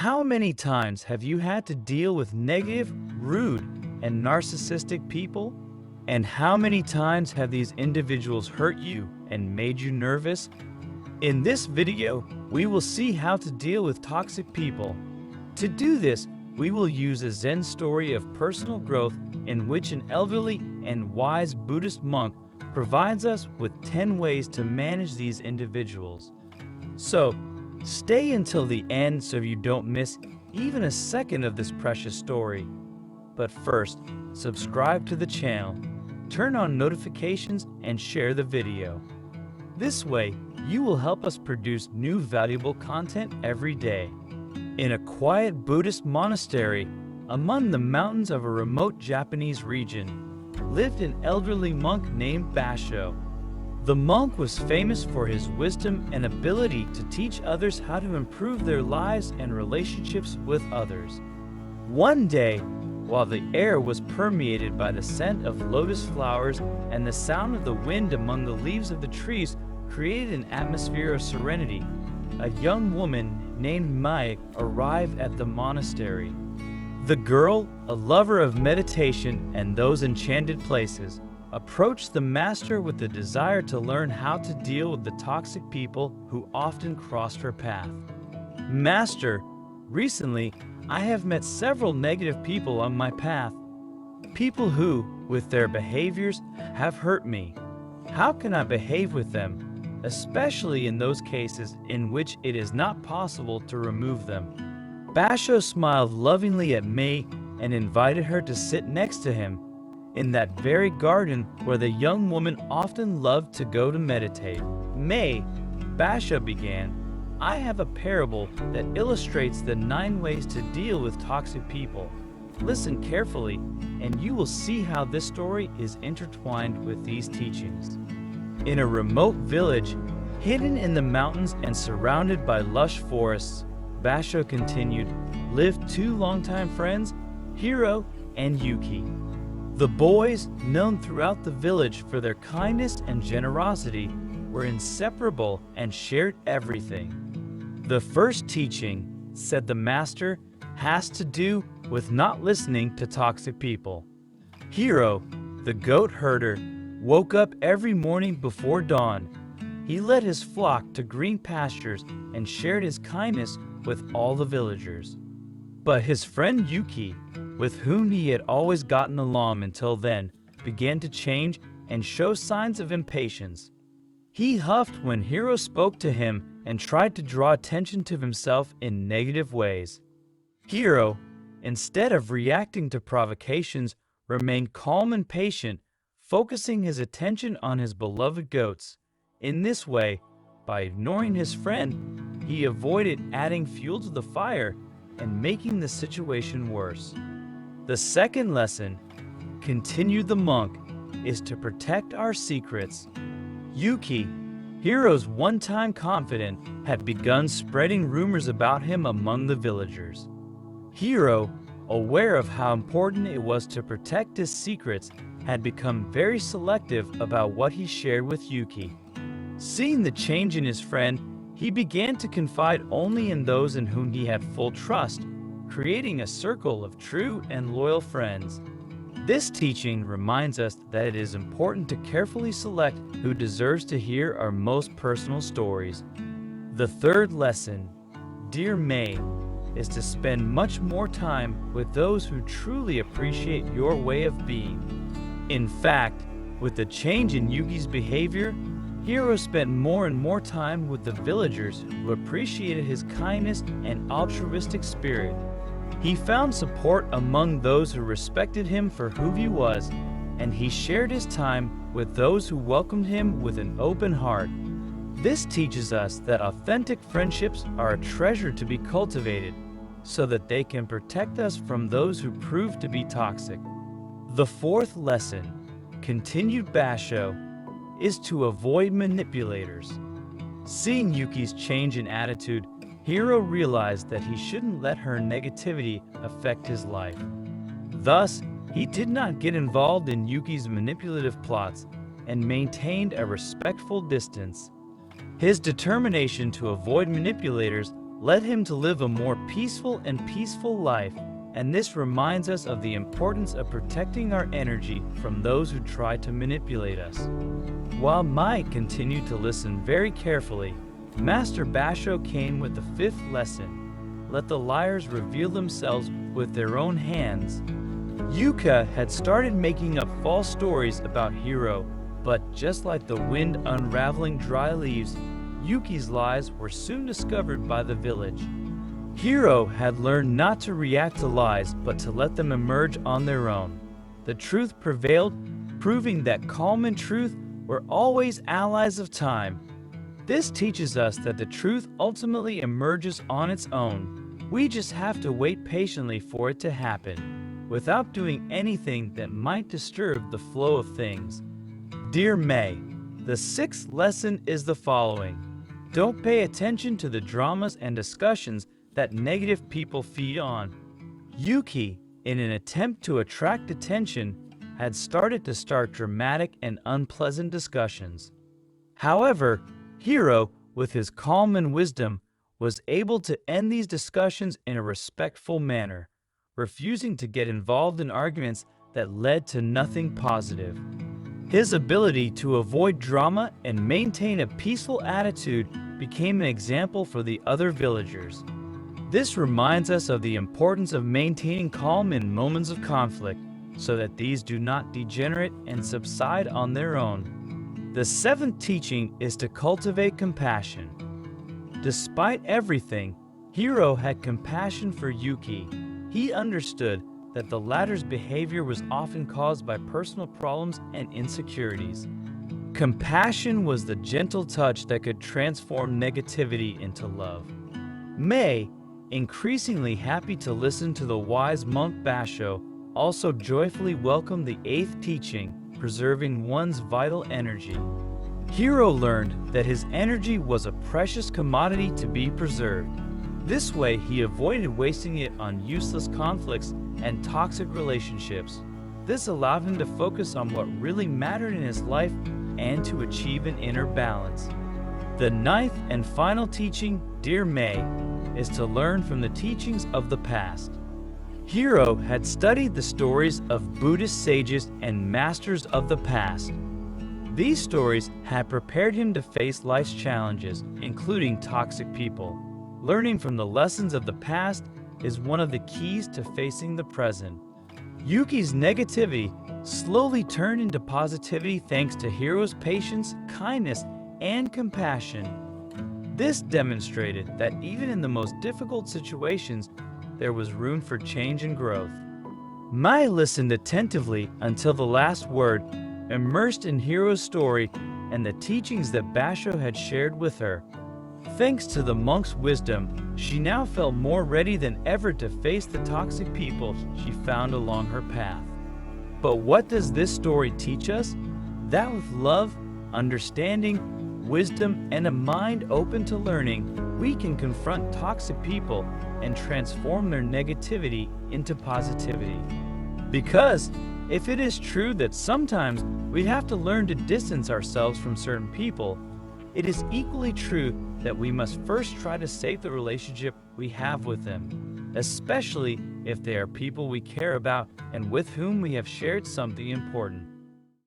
How many times have you had to deal with negative, rude, and narcissistic people? And how many times have these individuals hurt you and made you nervous? In this video, we will see how to deal with toxic people. To do this, we will use a Zen story of personal growth in which an elderly and wise Buddhist monk provides us with 10 ways to manage these individuals. So, stay until the end so you don't miss even a second of this precious story. But first, subscribe to the channel, turn on notifications, and share the video. This way, you will help us produce new valuable content every day. In a quiet Buddhist monastery among the mountains of a remote Japanese region, lived an elderly monk named Baso. The monk was famous for his wisdom and ability to teach others how to improve their lives and relationships with others. One day, while the air was permeated by the scent of lotus flowers and the sound of the wind among the leaves of the trees created an atmosphere of serenity, a young woman named Mai arrived at the monastery. The girl, a lover of meditation and those enchanted places, approached the master with the desire to learn how to deal with the toxic people who often crossed her path. Master, recently I have met several negative people on my path. People who, with their behaviors, have hurt me. How can I behave with them, especially in those cases in which it is not possible to remove them? Baso smiled lovingly at May and invited her to sit next to him in that very garden where the young woman often loved to go to meditate. May, Baso began, I have a parable that illustrates the 9 ways to deal with toxic people. Listen carefully, and you will see how this story is intertwined with these teachings. In a remote village, hidden in the mountains and surrounded by lush forests, Baso continued, lived 2 longtime friends, Hiro and Yuki. The boys, known throughout the village for their kindness and generosity, were inseparable and shared everything. The first teaching, said the master, has to do with not listening to toxic people. Hiro, the goat herder, woke up every morning before dawn. He led his flock to green pastures and shared his kindness with all the villagers. But his friend Yuki, with whom he had always gotten along until then, began to change and show signs of impatience. He huffed when Hiro spoke to him and tried to draw attention to himself in negative ways. Hiro, instead of reacting to provocations, remained calm and patient, focusing his attention on his beloved goats. In this way, by ignoring his friend, he avoided adding fuel to the fire and making the situation worse. The second lesson, continued the monk, is to protect our secrets. Yuki, Hiro's one-time confidant, had begun spreading rumors about him among the villagers. Hiro, aware of how important it was to protect his secrets, had become very selective about what he shared with Yuki. Seeing the change in his friend, he began to confide only in those in whom he had full trust, creating a circle of true and loyal friends. This teaching reminds us that it is important to carefully select who deserves to hear our most personal stories. The third lesson, dear May, is to spend much more time with those who truly appreciate your way of being. In fact, with the change in Yuki's behavior, Hiro spent more and more time with the villagers who appreciated his kindness and altruistic spirit. He found support among those who respected him for who he was, and he shared his time with those who welcomed him with an open heart. This teaches us that authentic friendships are a treasure to be cultivated, so that they can protect us from those who prove to be toxic. The fourth lesson, continued Baso, is to avoid manipulators. Seeing Yuki's change in attitude, Hiro realized that he shouldn't let her negativity affect his life. Thus, he did not get involved in Yuki's manipulative plots and maintained a respectful distance. His determination to avoid manipulators led him to live a more peaceful life, and this reminds us of the importance of protecting our energy from those who try to manipulate us. While Mai continued to listen very carefully, Master Basho came with the fifth lesson: let the liars reveal themselves with their own hands. Yuka had started making up false stories about Hiro, but just like the wind unraveling dry leaves, Yuki's lies were soon discovered by the village. Hiro had learned not to react to lies, but to let them emerge on their own. The truth prevailed, proving that calm and truth were always allies of time. This teaches us that the truth ultimately emerges on its own. We just have to wait patiently for it to happen, without doing anything that might disturb the flow of things. Dear May, the sixth lesson is the following: don't pay attention to the dramas and discussions that negative people feed on. Yuki, in an attempt to attract attention, had started dramatic and unpleasant discussions. However, Hiro, with his calm and wisdom, was able to end these discussions in a respectful manner, refusing to get involved in arguments that led to nothing positive. His ability to avoid drama and maintain a peaceful attitude became an example for the other villagers. This reminds us of the importance of maintaining calm in moments of conflict, so that these do not degenerate and subside on their own. The seventh teaching is to cultivate compassion. Despite everything, Hiro had compassion for Yuki. He understood that the latter's behavior was often caused by personal problems and insecurities. Compassion was the gentle touch that could transform negativity into love. May, increasingly happy to listen to the wise monk Basho, also joyfully welcomed the eighth teaching, preserving one's vital energy. Hiro learned that his energy was a precious commodity to be preserved. This way, he avoided wasting it on useless conflicts and toxic relationships. This allowed him to focus on what really mattered in his life and to achieve an inner balance. The ninth and final teaching, Dear May, is to learn from the teachings of the past. Hiro had studied the stories of Buddhist sages and masters of the past. These stories had prepared him to face life's challenges, including toxic people. Learning from the lessons of the past is one of the keys to facing the present. Yuki's negativity slowly turned into positivity thanks to Hiro's patience, kindness, and compassion. This demonstrated that even in the most difficult situations, there was room for change and growth. Mai listened attentively until the last word, immersed in Hiro's story and the teachings that Basho had shared with her. Thanks to the monk's wisdom, she now felt more ready than ever to face the toxic people she found along her path. But what does this story teach us? That with love, understanding, wisdom, and a mind open to learning, we can confront toxic people and transform their negativity into positivity. Because if it is true that sometimes we have to learn to distance ourselves from certain people, it is equally true that we must first try to save the relationship we have with them, especially if they are people we care about and with whom we have shared something important.